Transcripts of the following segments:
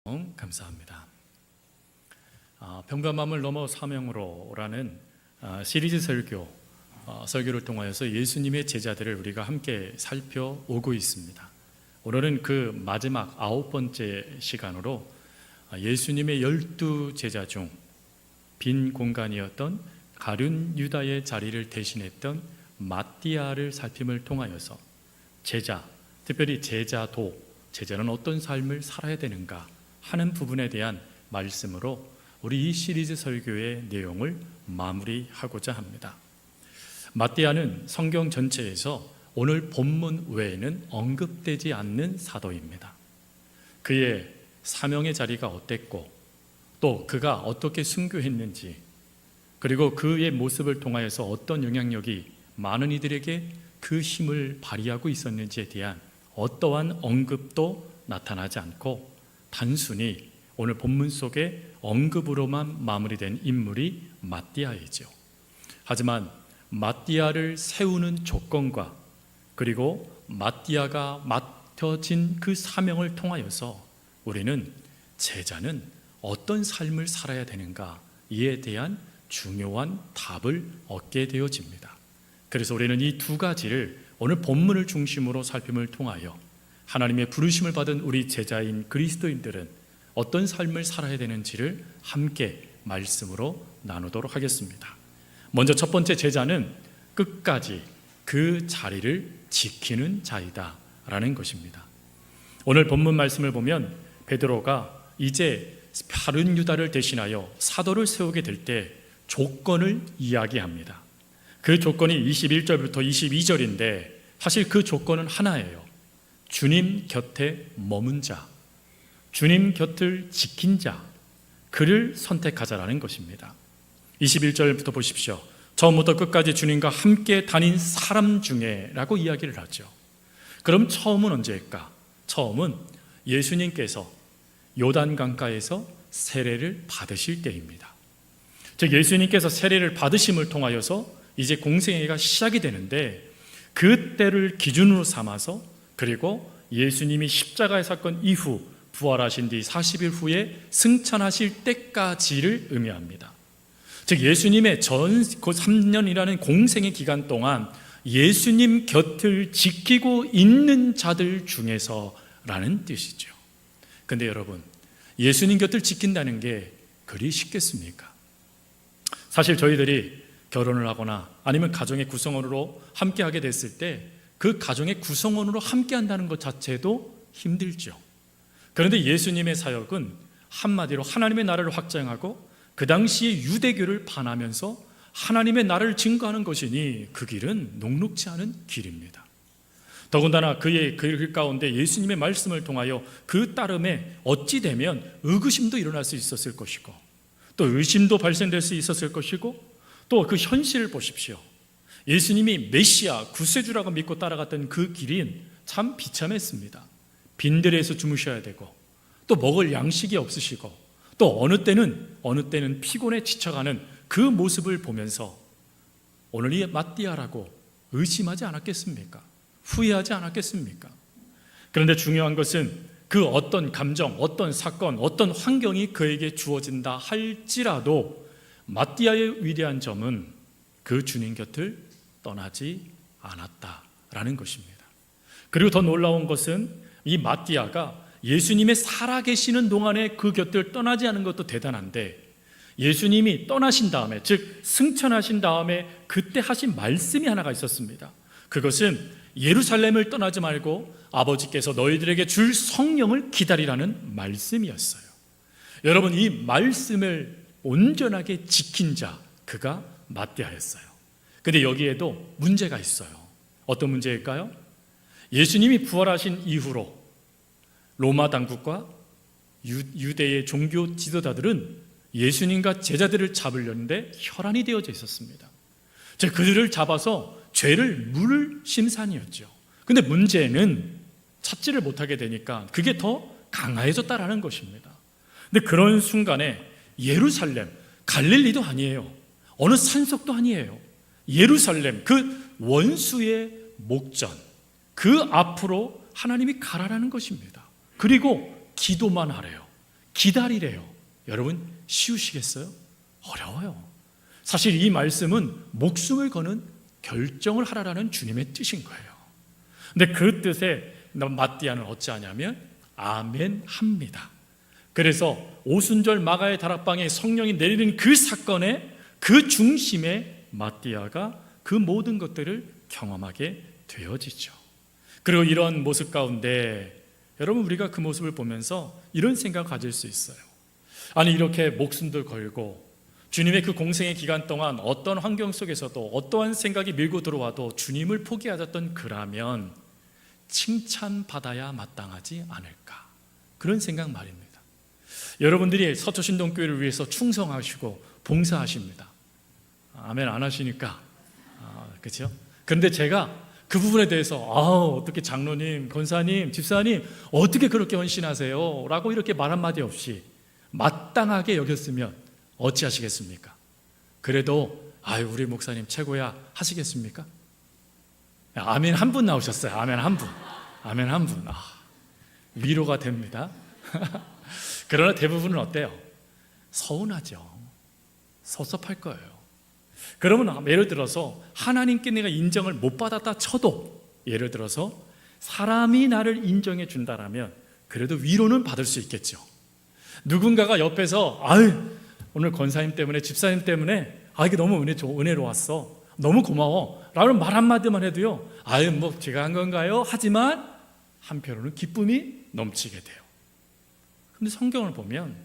감사합니다. 평범함을 넘어 사명으로라는 시리즈 설교를 통하여서 예수님의 제자들을 우리가 함께 살펴오고 있습니다. 오늘은 그 마지막 9번째 시간으로 예수님의 12 제자 중 빈 공간이었던 가룟 유다의 자리를 대신했던 마띠아를 살핌을 통하여서 제자, 특별히 제자는 어떤 삶을 살아야 되는가 하는 부분에 대한 말씀으로 우리 이 시리즈 설교의 내용을 마무리하고자 합니다. 마띠아는 성경 전체에서 오늘 본문 외에는 언급되지 않는 사도입니다. 그의 사명의 자리가 어땠고 또 그가 어떻게 순교했는지, 그리고 그의 모습을 통하여서 어떤 영향력이 많은 이들에게 그 힘을 발휘하고 있었는지에 대한 어떠한 언급도 나타나지 않고 단순히 오늘 본문 속에 언급으로만 마무리된 인물이 마띠아이죠. 하지만 마띠아를 세우는 조건과 그리고 마띠아가 맡겨진 그 사명을 통하여서 우리는 제자는 어떤 삶을 살아야 되는가, 이에 대한 중요한 답을 얻게 되어집니다. 그래서 우리는 이 두 가지를 오늘 본문을 중심으로 살핌을 통하여 하나님의 부르심을 받은 우리 제자인 그리스도인들은 어떤 삶을 살아야 되는지를 함께 말씀으로 나누도록 하겠습니다. 먼저 첫 번째, 제자는 끝까지 그 자리를 지키는 자이다 라는 것입니다. 오늘 본문 말씀을 보면 베드로가 이제 가룟 유다를 대신하여 사도를 세우게 될 때 조건을 이야기합니다. 그 조건이 21절부터 22절인데 사실 그 조건은 하나예요. 주님 곁에 머문 자, 주님 곁을 지킨 자, 그를 선택하자라는 것입니다. 21절부터 보십시오. 처음부터 끝까지 주님과 함께 다닌 사람 중에 라고 이야기를 하죠. 그럼 처음은 언제일까? 처음은 예수님께서 요단강가에서 세례를 받으실 때입니다. 즉 예수님께서 세례를 받으심을 통하여서 이제 공생애가 시작이 되는데, 그때를 기준으로 삼아서 그리고 예수님이 십자가의 사건 이후 부활하신 뒤 40일 후에 승천하실 때까지를 의미합니다. 즉 예수님의 전 3년이라는 공생의 기간 동안 예수님 곁을 지키고 있는 자들 중에서라는 뜻이죠. 근데 여러분, 예수님 곁을 지킨다는 게 그리 쉽겠습니까? 사실 저희들이 결혼을 하거나 아니면 가정의 구성원으로 함께하게 됐을 때 그 가정의 구성원으로 함께한다는 것 자체도 힘들죠. 그런데 예수님의 사역은 한마디로 하나님의 나라를 확장하고 그 당시에 유대교를 반하면서 하나님의 나라를 증거하는 것이니 그 길은 녹록지 않은 길입니다. 더군다나 그의 길 가운데 예수님의 말씀을 통하여 그 따름에 어찌 되면 의구심도 일어날 수 있었을 것이고 또 의심도 발생될 수 있었을 것이고, 또 그 현실을 보십시오. 예수님이 메시아 구세주라고 믿고 따라갔던 그 길은 참 비참했습니다. 빈들에서 주무셔야 되고 또 먹을 양식이 없으시고 또 어느 때는 피곤에 지쳐가는 그 모습을 보면서 오늘 이 마띠아라고 의심하지 않았겠습니까? 후회하지 않았겠습니까? 그런데 중요한 것은 그 어떤 감정, 어떤 사건, 어떤 환경이 그에게 주어진다 할지라도 마띠아의 위대한 점은 그 주님 곁을 떠나지 않았다라는 것입니다. 그리고 더 놀라운 것은 이 마띠아가 예수님의 살아계시는 동안에 그 곁을 떠나지 않은 것도 대단한데, 예수님이 떠나신 다음에, 즉 승천하신 다음에 그때 하신 말씀이 하나가 있었습니다. 그것은 예루살렘을 떠나지 말고 아버지께서 너희들에게 줄 성령을 기다리라는 말씀이었어요. 여러분, 이 말씀을 온전하게 지킨 자, 그가 마띠아였어요. 근데 여기에도 문제가 있어요. 어떤 문제일까요? 예수님이 부활하신 이후로 로마 당국과 유대의 종교 지도자들은 예수님과 제자들을 잡으려는데 혈안이 되어져 있었습니다. 즉 그들을 잡아서 죄를 물을 심산이었죠. 근데 문제는 찾지를 못하게 되니까 그게 더 강화해졌다라는 것입니다. 근데 그런 순간에 예루살렘, 갈릴리도 아니에요. 어느 산속도 아니에요. 예루살렘, 그 원수의 목전, 그 앞으로 하나님이 가라라는 것입니다. 그리고 기도만 하래요. 기다리래요. 여러분 쉬우시겠어요? 어려워요. 사실 이 말씀은 목숨을 거는 결정을 하라라는 주님의 뜻인 거예요. 근데 그 뜻에 마띠아는 어찌하냐면 아멘 합니다. 그래서 오순절 마가의 다락방에 성령이 내리는 그 사건의 그 중심에 마띠아가 그 모든 것들을 경험하게 되어지죠. 그리고 이런 모습 가운데 여러분 우리가 그 모습을 보면서 이런 생각을 가질 수 있어요. 아니 이렇게 목숨도 걸고 주님의 그 공생의 기간 동안 어떤 환경 속에서도 어떠한 생각이 밀고 들어와도 주님을 포기하셨던 그라면 칭찬받아야 마땅하지 않을까, 그런 생각 말입니다. 여러분들이 서초신동교회를 위해서 충성하시고 봉사하십니다. 아멘 안 하시니까 그렇죠? 그런데 제가 그 부분에 대해서 어떻게 장로님, 권사님, 집사님 어떻게 그렇게 헌신하세요? 라고 이렇게 말 한마디 없이 마땅하게 여겼으면 어찌하시겠습니까? 그래도 우리 목사님 최고야 하시겠습니까? 아멘 한 분 나오셨어요. 아멘 한 분. 아멘 한 분. 위로가 됩니다. 그러나 대부분은 어때요? 서운하죠. 섭섭할 거예요. 그러면 예를 들어서 하나님께 내가 인정을 못 받았다 쳐도, 예를 들어서 사람이 나를 인정해 준다라면 그래도 위로는 받을 수 있겠죠. 누군가가 옆에서 오늘 권사님 때문에, 집사님 때문에 이게 너무 은혜로웠어, 너무 고마워 라는 말 한마디만 해도요, 뭐 제가 한 건가요? 하지만 한편으로는 기쁨이 넘치게 돼요. 그런데 성경을 보면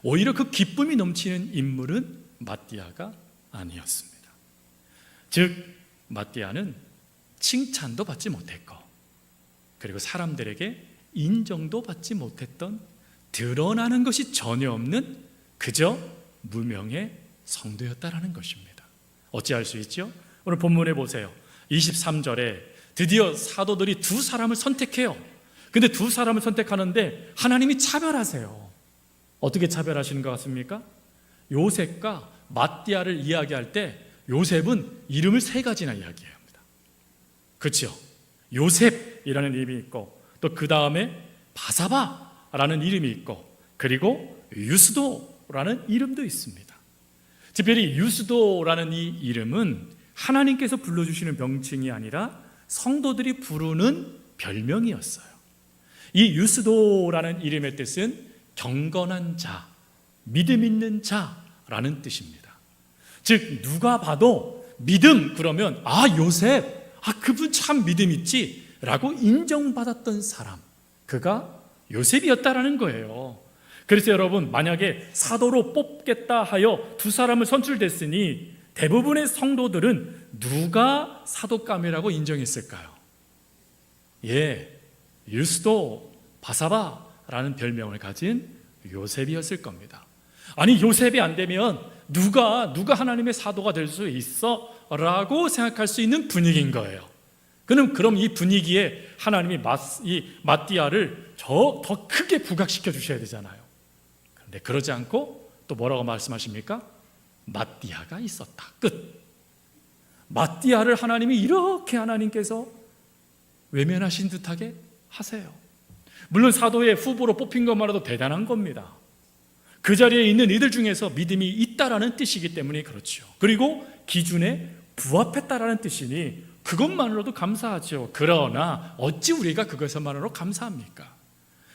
오히려 그 기쁨이 넘치는 인물은 마띠아가 아니었습니다. 즉 마띠아는 칭찬도 받지 못했고, 그리고 사람들에게 인정도 받지 못했던, 드러나는 것이 전혀 없는 그저 무명의 성도였다라는 것입니다. 어찌할 수 있죠? 오늘 본문에 보세요. 23절에 드디어 사도들이 두 사람을 선택해요. 근데 두 사람을 선택하는데 하나님이 차별하세요. 어떻게 차별하시는 것 같습니까? 요셉과 마띠아를 이야기할 때 요셉은 이름을 세 가지나 이야기합니다. 그렇죠? 요셉이라는 이름이 있고, 또 그 다음에 바사바라는 이름이 있고, 그리고 유스도라는 이름도 있습니다. 특별히 유스도라는 이 이름은 하나님께서 불러주시는 명칭이 아니라 성도들이 부르는 별명이었어요. 이 유스도라는 이름의 뜻은 경건한 자, 믿음 있는 자라는 뜻입니다. 즉 누가 봐도 믿음 그러면 요셉, 그분 참 믿음 있지 라고 인정받았던 사람, 그가 요셉이었다라는 거예요. 그래서 여러분, 만약에 사도로 뽑겠다 하여 두 사람을 선출됐으니 대부분의 성도들은 누가 사도감이라고 인정했을까요? 유스도, 바사바라는 별명을 가진 요셉이었을 겁니다. 아니 요셉이 안 되면 누가 하나님의 사도가 될 수 있어? 라고 생각할 수 있는 분위기인 거예요. 그럼 이 분위기에 하나님이 이 마띠아를 더 크게 부각시켜 주셔야 되잖아요. 그런데 그러지 않고 또 뭐라고 말씀하십니까? 마띠아가 있었다. 끝. 마띠아를 하나님이 이렇게 하나님께서 외면하신 듯하게 하세요. 물론 사도의 후보로 뽑힌 것만으로도 대단한 겁니다. 그 자리에 있는 이들 중에서 믿음이 있다라는 뜻이기 때문에 그렇죠. 그리고 기준에 부합했다라는 뜻이니 그것만으로도 감사하죠. 그러나 어찌 우리가 그것만으로 감사합니까?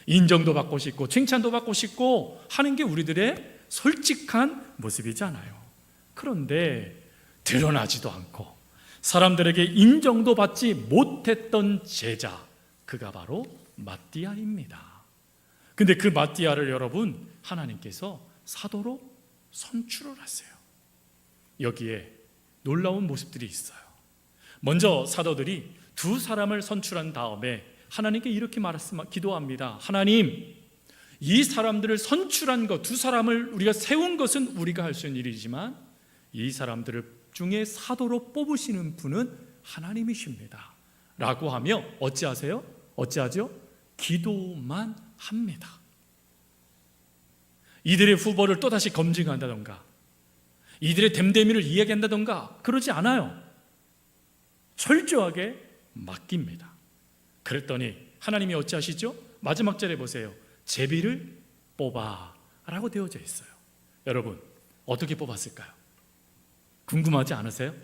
인정도 받고 싶고 칭찬도 받고 싶고 하는 게 우리들의 솔직한 모습이잖아요. 그런데 드러나지도 않고 사람들에게 인정도 받지 못했던 제자, 그가 바로 마띠아입니다. 근데 그 마띠아를 여러분, 하나님께서 사도로 선출을 하세요. 여기에 놀라운 모습들이 있어요. 먼저 사도들이 두 사람을 선출한 다음에 하나님께 이렇게 기도합니다. 하나님, 이 사람들을 선출한 것, 두 사람을 우리가 세운 것은 우리가 할 수 있는 일이지만 이 사람들을 중에 사도로 뽑으시는 분은 하나님이십니다 라고 하며 어찌하죠? 기도만 합니다. 이들의 후보를 또다시 검증한다던가 이들의 됨됨이를 이야기한다던가 그러지 않아요. 철저하게 맡깁니다. 그랬더니 하나님이 어찌하시죠? 마지막 절에 보세요. 제비를 뽑아라고 되어져 있어요. 여러분, 어떻게 뽑았을까요? 궁금하지 않으세요?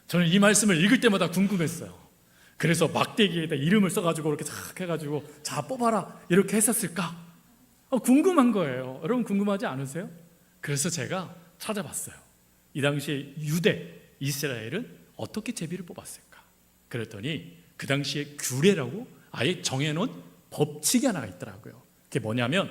저는 이 말씀을 읽을 때마다 궁금했어요. 그래서 막대기에다 이름을 써가지고 이렇게 쫙 해가지고 자 뽑아라 이렇게 했었을까? 궁금한 거예요. 여러분 궁금하지 않으세요? 그래서 제가 찾아봤어요. 이 당시에 유대, 이스라엘은 어떻게 제비를 뽑았을까? 그랬더니 그 당시에 규례라고 아예 정해놓은 법칙이 하나가 있더라고요. 그게 뭐냐면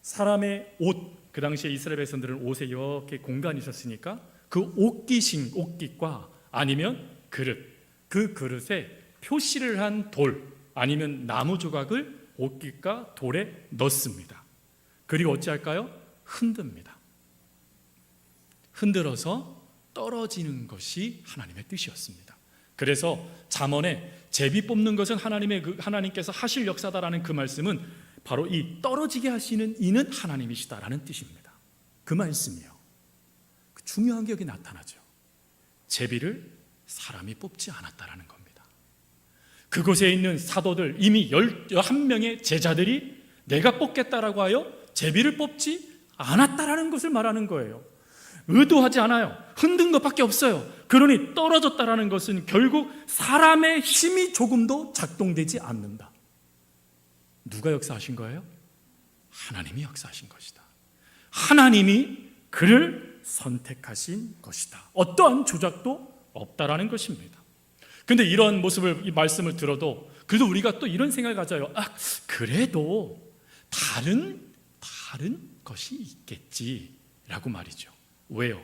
사람의 옷, 그 당시에 이스라엘 백성들은 옷에 이렇게 공간이 있었으니까 그 옷깃과 아니면 그릇, 그 그릇에 표시를 한 돌 아니면 나무 조각을 옷깃과 돌에 넣습니다. 그리고 어찌할까요? 흔듭니다. 흔들어서 떨어지는 것이 하나님의 뜻이었습니다. 그래서 잠언에 제비 뽑는 것은 하나님께서 하실 역사다라는 그 말씀은 바로 이 떨어지게 하시는 이는 하나님이시다라는 뜻입니다. 그 말씀이요. 중요한 게 여기 나타나죠. 제비를 사람이 뽑지 않았다라는 겁니다. 그곳에 있는 사도들 이미 11명의 제자들이 내가 뽑겠다라고 하여 제비를 뽑지 않았다라는 것을 말하는 거예요. 의도하지 않아요. 흔든 것밖에 없어요. 그러니 떨어졌다라는 것은 결국 사람의 힘이 조금도 작동되지 않는다. 누가 역사하신 거예요? 하나님이 역사하신 것이다. 하나님이 그를 선택하신 것이다. 어떠한 조작도 없다라는 것입니다. 근데 이런 모습을, 이 말씀을 들어도 그래도 우리가 또 이런 생각을 가져요. 그래도 다른 것이 있겠지라고 말이죠. 왜요?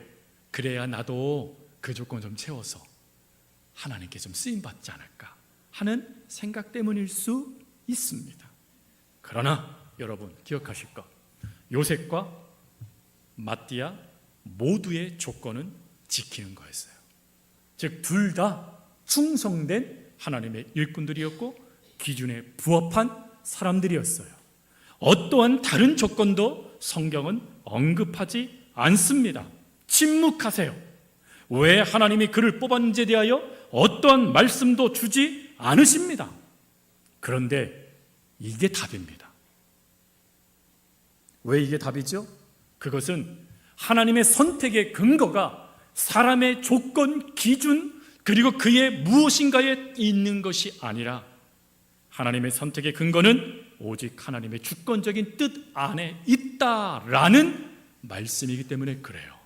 그래야 나도 그 조건 좀 채워서 하나님께 좀 쓰임받지 않을까 하는 생각 때문일 수 있습니다. 그러나 여러분 기억하실 것, 요셉과 마띠아 모두의 조건은 지키는 거였어요. 즉 둘 다 충성된 하나님의 일꾼들이었고 기준에 부합한 사람들이었어요. 어떠한 다른 조건도 성경은 언급하지 않습니다. 침묵하세요. 왜 하나님이 그를 뽑았는지에 대하여 어떠한 말씀도 주지 않으십니다. 그런데 이게 답입니다. 왜 이게 답이죠? 그것은 하나님의 선택의 근거가 사람의 조건, 기준, 그리고 그의 무엇인가에 있는 것이 아니라 하나님의 선택의 근거는 오직 하나님의 주권적인 뜻 안에 있다라는 말씀이기 때문에 그래요.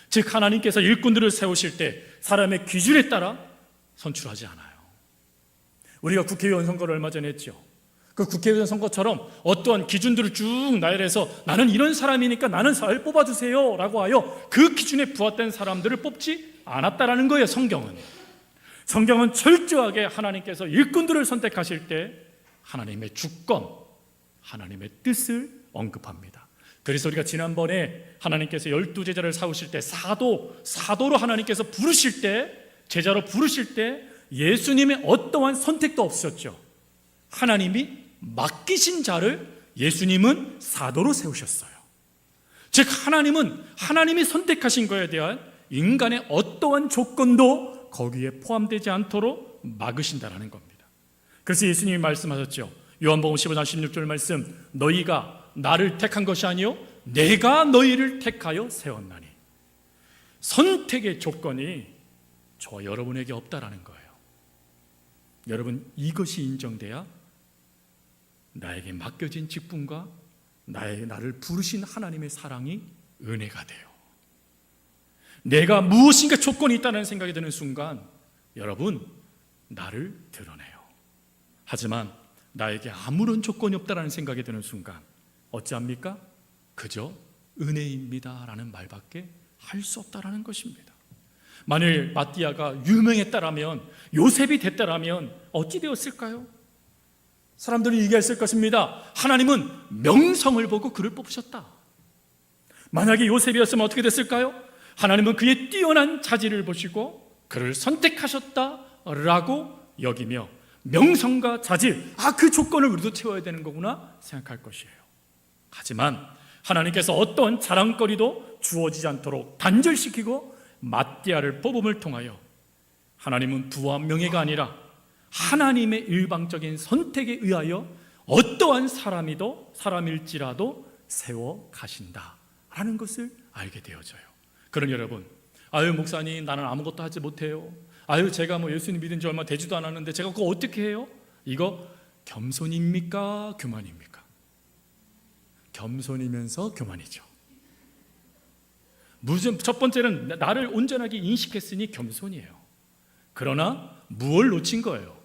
즉 하나님께서 일꾼들을 세우실 때 사람의 기준에 따라 선출하지 않아요. 우리가 국회의원 선거를 얼마 전에 했죠. 그 국회의원 선거처럼 어떠한 기준들을 쭉 나열해서 나는 이런 사람이니까 나는 잘 뽑아주세요 라고 하여 그 기준에 부합된 사람들을 뽑지 않았다라는 거예요. 성경은 철저하게 하나님께서 일꾼들을 선택하실 때 하나님의 주권, 하나님의 뜻을 언급합니다. 그래서 우리가 지난번에 하나님께서 12제자를 세우실 때 사도로 하나님께서 부르실 때, 제자로 부르실 때 예수님의 어떠한 선택도 없었죠. 하나님이 맡기신 자를 예수님은 사도로 세우셨어요. 즉 하나님이 선택하신 것에 대한 인간의 어떠한 조건도 거기에 포함되지 않도록 막으신다라는 겁니다. 그래서 예수님이 말씀하셨죠. 요한복음 15장 16절 말씀, 너희가 나를 택한 것이 아니요 내가 너희를 택하여 세웠나니. 선택의 조건이 저와 여러분에게 없다라는 거예요. 여러분, 이것이 인정돼야 나에게 맡겨진 직분과 나를 부르신 하나님의 사랑이 은혜가 돼요. 내가 무엇인가 조건이 있다는 생각이 드는 순간 여러분 나를 드러내요. 하지만 나에게 아무런 조건이 없다는 생각이 드는 순간 어찌합니까? 그저 은혜입니다 라는 말밖에 할 수 없다라는 것입니다. 만일 마띠아가 유명했다라면, 요셉이 됐다라면 어찌 되었을까요? 사람들이 얘기했을 것입니다. 하나님은 명성을 보고 그를 뽑으셨다. 만약에 요셉이었으면 어떻게 됐을까요? 하나님은 그의 뛰어난 자질을 보시고 그를 선택하셨다라고 여기며 명성과 자질, 그 조건을 우리도 채워야 되는 거구나 생각할 것이에요. 하지만 하나님께서 어떤 자랑거리도 주어지지 않도록 단절시키고 마띠아를 뽑음을 통하여 하나님은 부와 명예가 아니라 하나님의 일방적인 선택에 의하여 어떠한 사람일지라도 세워 가신다라는 것을 알게 되어져요. 그럼 여러분, 아유 목사님 나는 아무것도 하지 못해요. 아유 제가 뭐 예수님 믿은 지 얼마 되지도 않았는데 제가 그거 어떻게 해요? 이거 겸손입니까? 교만입니까? 겸손이면서 교만이죠. 무슨 첫 번째는 나를 온전하게 인식했으니 겸손이에요. 그러나 무엇을 놓친 거예요?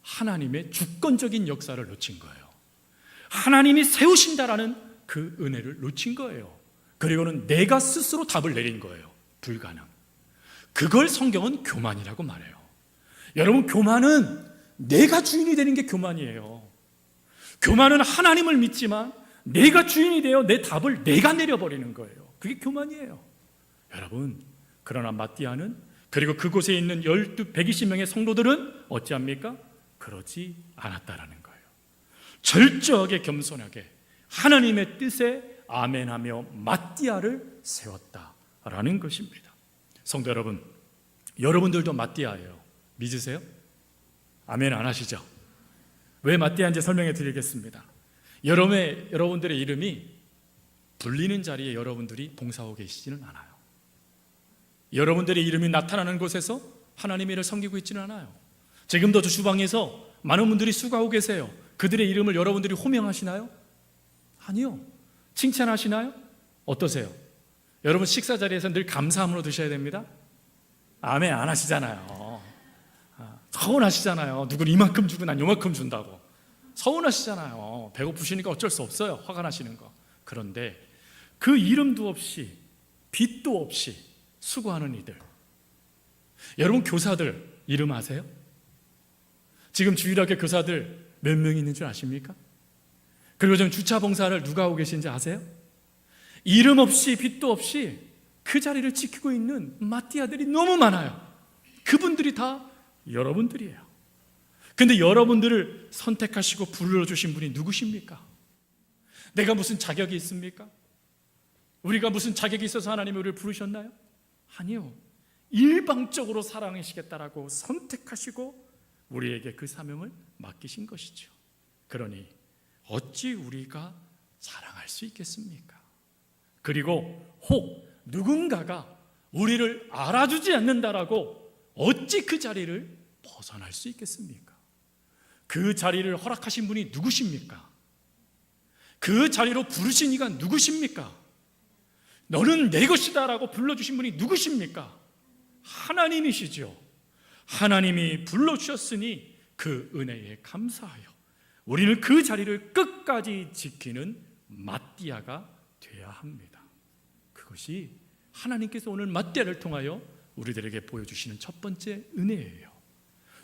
하나님의 주권적인 역사를 놓친 거예요. 하나님이 세우신다라는 그 은혜를 놓친 거예요. 그리고는 내가 스스로 답을 내린 거예요. 불가능. 그걸 성경은 교만이라고 말해요. 여러분, 교만은 내가 주인이 되는 게 교만이에요. 교만은 하나님을 믿지만 내가 주인이 되어 내 답을 내가 내려버리는 거예요. 그게 교만이에요. 여러분, 그러나 마띠아는, 그리고 그곳에 있는 120명의 성도들은 어찌합니까? 그러지 않았다라는 거예요. 절저하게 겸손하게 하나님의 뜻에 아멘하며 마띠아를 세웠다라는 것입니다. 성도 여러분, 여러분들도 마띠아예요. 믿으세요? 아멘 안 하시죠? 왜 마띠아인지 설명해 드리겠습니다. 여러분들의 이름이 불리는 자리에 여러분들이 봉사하고 계시지는 않아요. 여러분들의 이름이 나타나는 곳에서 하나님의 일을 섬기고 있지는 않아요. 지금도 저 주방에서 많은 분들이 수고하고 계세요. 그들의 이름을 여러분들이 호명하시나요? 아니요. 칭찬하시나요? 어떠세요? 여러분 식사 자리에서 늘 감사함으로 드셔야 됩니다. 아멘 안 하시잖아요. 서운하시잖아요. 누굴 이만큼 주고 난 요만큼 준다고 서운하시잖아요. 배고프시니까 어쩔 수 없어요. 화가 나시는 거. 그런데 그 이름도 없이 빚도 없이 수고하는 이들, 여러분 교사들 이름 아세요? 지금 주일학교 교사들 몇 명 있는 줄 아십니까? 그리고 지금 주차 봉사를 누가 하고 계신지 아세요? 이름 없이 빚도 없이 그 자리를 지키고 있는 마띠아들이 너무 많아요. 그분들이 다 여러분들이에요. 근데 여러분들을 선택하시고 불러주신 분이 누구십니까? 내가 무슨 자격이 있습니까? 우리가 무슨 자격이 있어서 하나님이 우리를 부르셨나요? 아니요. 일방적으로 사랑하시겠다라고 선택하시고 우리에게 그 사명을 맡기신 것이죠. 그러니 어찌 우리가 자랑할 수 있겠습니까? 그리고 혹 누군가가 우리를 알아주지 않는다라고 어찌 그 자리를 벗어날 수 있겠습니까? 그 자리를 허락하신 분이 누구십니까? 그 자리로 부르신 이가 누구십니까? 너는 내 것이다 라고 불러주신 분이 누구십니까? 하나님이시죠. 하나님이 불러주셨으니 그 은혜에 감사하여 우리는 그 자리를 끝까지 지키는 마띠아가 되어야 합니다. 그것이 하나님께서 오늘 마띠아를 통하여 우리들에게 보여주시는 첫 번째 은혜예요.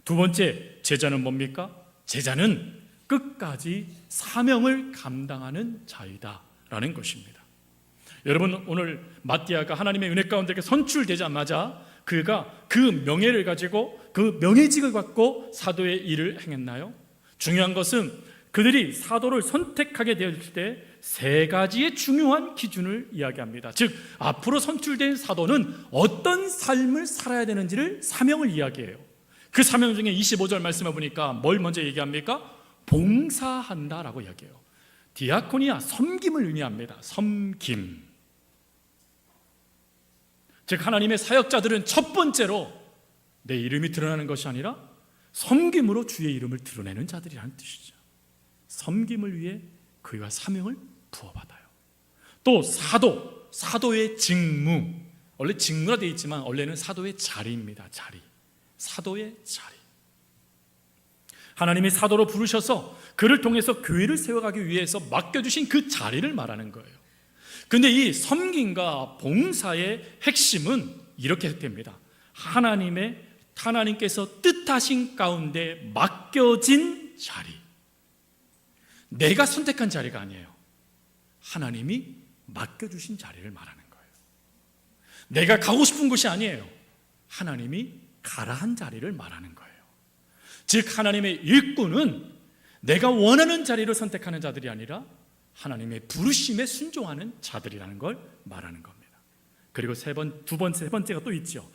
두 번째, 제자는 뭡니까? 제자는 끝까지 사명을 감당하는 자이다라는 것입니다. 여러분, 오늘 마띠아가 하나님의 은혜 가운데 선출되자마자 그가 그 명예를 가지고 그 명예직을 갖고 사도의 일을 행했나요? 중요한 것은 그들이 사도를 선택하게 되었을 때 세 가지의 중요한 기준을 이야기합니다. 즉 앞으로 선출된 사도는 어떤 삶을 살아야 되는지를 사명을 이야기해요. 그 사명 중에 25절 말씀해 보니까 뭘 먼저 얘기합니까? 봉사한다라고 이야기해요. 디아코니아, 섬김을 의미합니다. 섬김. 즉 하나님의 사역자들은 첫 번째로 내 이름이 드러나는 것이 아니라 섬김으로 주의 이름을 드러내는 자들이라는 뜻이죠. 섬김을 위해 그와 사명을 부어받아요. 또 사도의 직무, 원래 직무가 되어 있지만 원래는 사도의 자리입니다. 자리, 사도의 자리. 하나님이 사도로 부르셔서 그를 통해서 교회를 세워가기 위해서 맡겨주신 그 자리를 말하는 거예요. 근데 이 섬김과 봉사의 핵심은 이렇게 됩니다. 하나님께서 뜻하신 가운데 맡겨진 자리, 내가 선택한 자리가 아니에요. 하나님이 맡겨주신 자리를 말하는 거예요. 내가 가고 싶은 곳이 아니에요. 하나님이 가라 한 자리를 말하는 거예요. 즉 하나님의 일꾼은 내가 원하는 자리를 선택하는 자들이 아니라 하나님의 부르심에 순종하는 자들이라는 걸 말하는 겁니다. 그리고 세 번째가 또 있죠.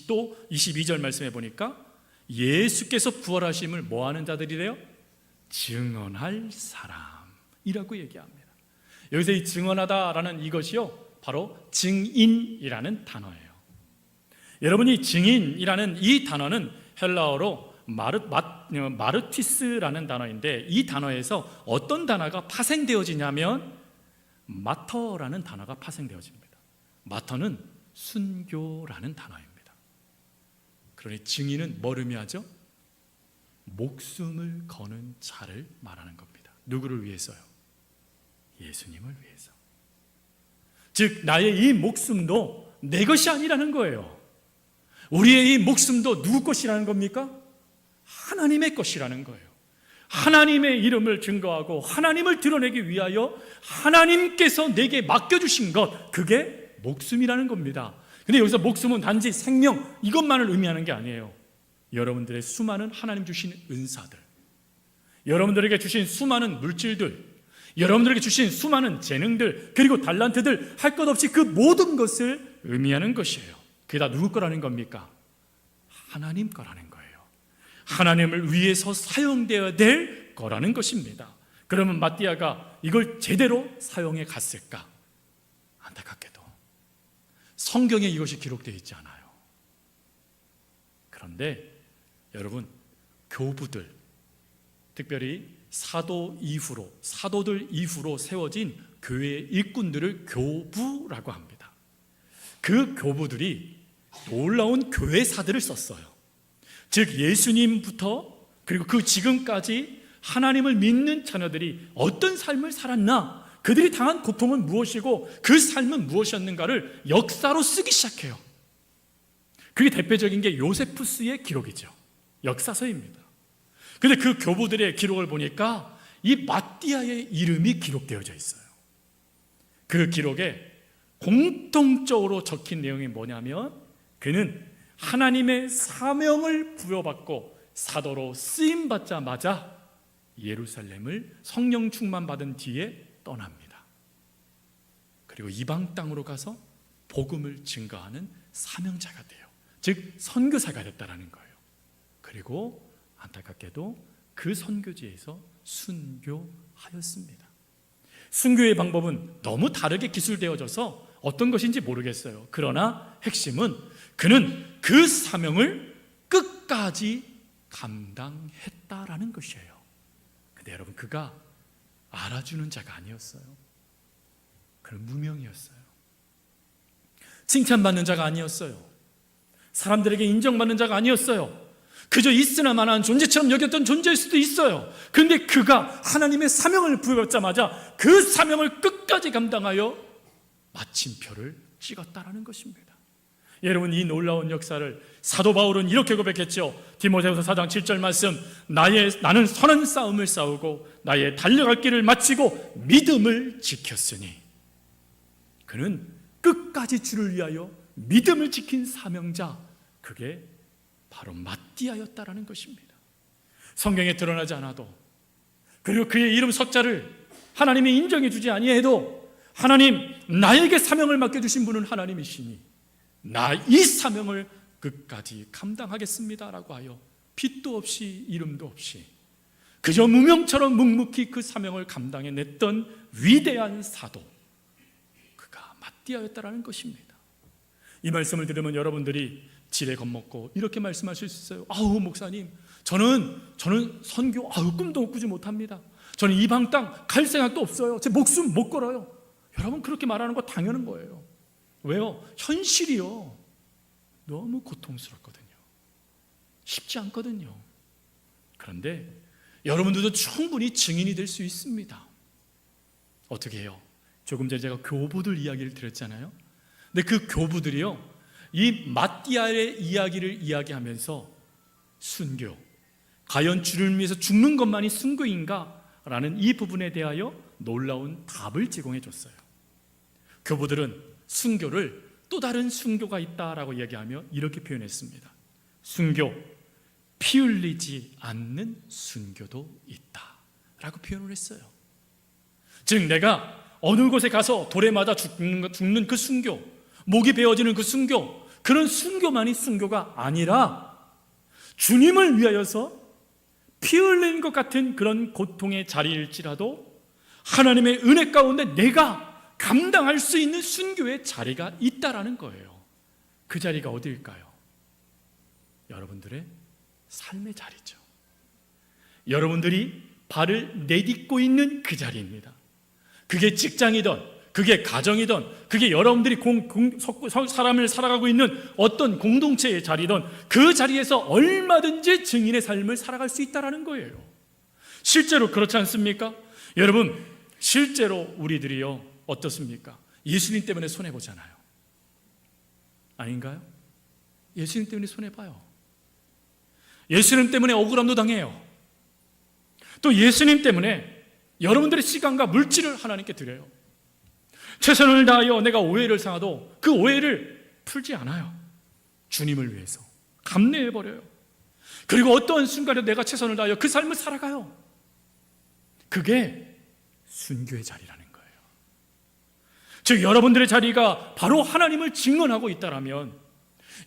또 22절 말씀해 보니까 예수께서 부활하심을 뭐 하는 자들이래요? 증언할 사람이라고 얘기합니다. 여기서 이 증언하다라는 이것이요, 바로 증인이라는 단어예요. 여러분이 증인이라는 이 단어는 헬라어로 마르티스라는 단어인데, 이 단어에서 어떤 단어가 파생되어지냐면 마터라는 단어가 파생되어집니다. 마터는 순교라는 단어입니다. 그러니 증인은 뭘 의미하죠? 목숨을 거는 자를 말하는 겁니다. 누구를 위해서요? 예수님을 위해서. 즉 나의 이 목숨도 내 것이 아니라는 거예요. 우리의 이 목숨도 누구 것이라는 겁니까? 하나님의 것이라는 거예요. 하나님의 이름을 증거하고 하나님을 드러내기 위하여 하나님께서 내게 맡겨주신 것, 그게 목숨이라는 겁니다. 근데 여기서 목숨은 단지 생명, 이것만을 의미하는 게 아니에요. 여러분들의 수많은 하나님 주신 은사들, 여러분들에게 주신 수많은 물질들, 여러분들에게 주신 수많은 재능들, 그리고 달란트들, 할 것 없이 그 모든 것을 의미하는 것이에요. 그게 다 누구 거라는 겁니까? 하나님 거라는 거예요. 하나님을 위해서 사용되어야 될 거라는 것입니다. 그러면 마띠아가 이걸 제대로 사용해 갔을까? 안타깝게도 성경에 이것이 기록되어 있지 않아요. 그런데 여러분, 교부들, 특별히 사도들 이후로 세워진 교회의 일꾼들을 교부라고 합니다. 그 교부들이 놀라운 교회사들을 썼어요. 즉 예수님부터 그리고 그 지금까지 하나님을 믿는 자녀들이 어떤 삶을 살았나, 그들이 당한 고통은 무엇이고 그 삶은 무엇이었는가를 역사로 쓰기 시작해요. 그게 대표적인 게 요세푸스의 기록이죠. 역사서입니다. 그런데 그 교부들의 기록을 보니까 이 마띠아의 이름이 기록되어져 있어요. 그 기록에 공통적으로 적힌 내용이 뭐냐면, 그는 하나님의 사명을 부여받고 사도로 쓰임받자마자 예루살렘을 성령 충만받은 뒤에 떠납니다. 그리고 이방 땅으로 가서 복음을 증거하는 사명자가 돼요. 즉 선교사가 됐다는 거예요. 그리고 안타깝게도 그 선교지에서 순교하였습니다. 순교의 방법은 너무 다르게 기술되어져서 어떤 것인지 모르겠어요. 그러나 핵심은 그는 그 사명을 끝까지 감당했다라는 것이에요. 근데 여러분, 그가 알아주는 자가 아니었어요. 그는 무명이었어요. 칭찬받는 자가 아니었어요. 사람들에게 인정받는 자가 아니었어요. 그저 있으나 마나한 존재처럼 여겼던 존재일 수도 있어요. 그런데 그가 하나님의 사명을 부여받자마자 그 사명을 끝까지 감당하여 마침표를 찍었다라는 것입니다. 여러분, 이 놀라운 역사를 사도 바울은 이렇게 고백했죠. 디모데후서 4장 7절 말씀, 나는 선한 싸움을 싸우고 나의 달려갈 길을 마치고 믿음을 지켰으니. 그는 끝까지 주를 위하여 믿음을 지킨 사명자, 그게 바로 마띠아였다라는 것입니다. 성경에 드러나지 않아도, 그리고 그의 이름 석자를 하나님이 인정해 주지 아니해도 하나님, 나에게 사명을 맡겨주신 분은 하나님이시니 나 이 사명을 끝까지 감당하겠습니다라고 하여 빛도 없이 이름도 없이 그저 무명처럼 묵묵히 그 사명을 감당해냈던 위대한 사도, 그가 마띠아였다라는 것입니다. 이 말씀을 들으면 여러분들이 지레 겁먹고 이렇게 말씀하실 수 있어요. 아우 목사님, 저는 선교 꿈도 꾸지 못합니다. 저는 이방 땅 갈 생각도 없어요. 제 목숨 못 걸어요. 여러분, 그렇게 말하는 거 당연한 거예요. 왜요? 현실이요, 너무 고통스럽거든요. 쉽지 않거든요. 그런데 여러분들도 충분히 증인이 될 수 있습니다. 어떻게 해요? 조금 전에 제가 교부들 이야기를 드렸잖아요. 근데 그 교부들이요, 이 마띠아의 이야기를 이야기하면서 순교, 과연 주를 위해서 죽는 것만이 순교인가? 라는 이 부분에 대하여 놀라운 답을 제공해 줬어요. 교부들은 순교를 또 다른 순교가 있다라고 이야기하며 이렇게 표현했습니다. 순교, 피 흘리지 않는 순교도 있다라고 표현을 했어요. 즉 내가 어느 곳에 가서 돌에 맞아 죽는 그 순교, 목이 베어지는 그 순교, 그런 순교만이 순교가 아니라 주님을 위하여서 피 흘리는 것 같은 그런 고통의 자리일지라도 하나님의 은혜 가운데 내가 감당할 수 있는 순교의 자리가 있다라는 거예요. 그 자리가 어디일까요? 여러분들의 삶의 자리죠. 여러분들이 발을 내딛고 있는 그 자리입니다. 그게 직장이든 그게 가정이든 그게 여러분들이 사람을 살아가고 있는 어떤 공동체의 자리든 그 자리에서 얼마든지 증인의 삶을 살아갈 수 있다는 거예요. 실제로 그렇지 않습니까? 여러분, 실제로 우리들이요 어떻습니까? 예수님 때문에 손해보잖아요. 아닌가요? 예수님 때문에 손해봐요. 예수님 때문에 억울함도 당해요. 또 예수님 때문에 여러분들의 시간과 물질을 하나님께 드려요. 최선을 다하여 내가 오해를 당해도 그 오해를 풀지 않아요. 주님을 위해서 감내해버려요. 그리고 어떤 순간에 내가 최선을 다하여 그 삶을 살아가요. 그게 순교의 자리라는 거예요. 즉 여러분들의 자리가 바로 하나님을 증언하고 있다라면,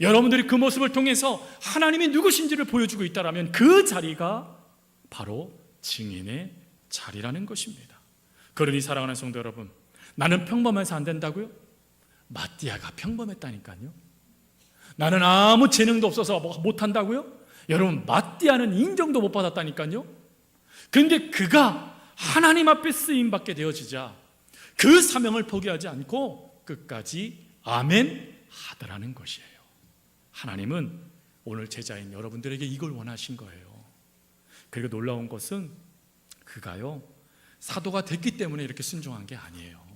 여러분들이 그 모습을 통해서 하나님이 누구신지를 보여주고 있다라면 그 자리가 바로 증인의 자리라는 것입니다. 그러니 사랑하는 성도 여러분, 나는 평범해서 안 된다고요? 마띠아가 평범했다니까요. 나는 아무 재능도 없어서 못한다고요? 여러분, 마띠아는 인정도 못 받았다니까요. 그런데 그가 하나님 앞에 쓰임받게 되어지자 그 사명을 포기하지 않고 끝까지 아멘 하더라는 것이에요. 하나님은 오늘 제자인 여러분들에게 이걸 원하신 거예요. 그리고 놀라운 것은 그가요 사도가 됐기 때문에 이렇게 순종한 게 아니에요.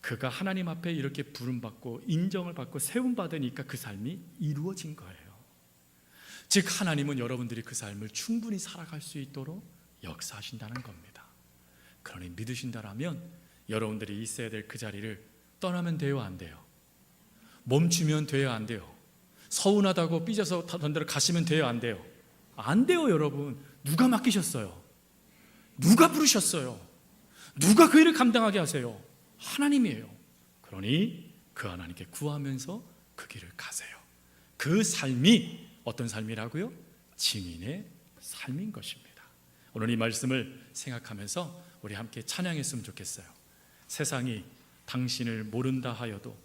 그가 하나님 앞에 이렇게 부름받고 인정을 받고 세움받으니까 그 삶이 이루어진 거예요. 즉 하나님은 여러분들이 그 삶을 충분히 살아갈 수 있도록 역사하신다는 겁니다. 그러니 믿으신다라면 여러분들이 있어야 될 그 자리를 떠나면 돼요, 안 돼요? 멈추면 돼요, 안 돼요? 서운하다고 삐져서 다른 데로 가시면 돼요, 안 돼요? 안 돼요. 여러분, 누가 맡기셨어요? 누가 부르셨어요? 누가 그 일을 감당하게 하세요? 하나님이에요. 그러니 그 하나님께 구하면서 그 길을 가세요. 그 삶이 어떤 삶이라고요? 증인의 삶인 것입니다. 오늘 이 말씀을 생각하면서 우리 함께 찬양했으면 좋겠어요. 세상이 당신을 모른다 하여도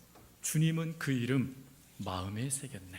주님은 그 이름 마음에 새겼네.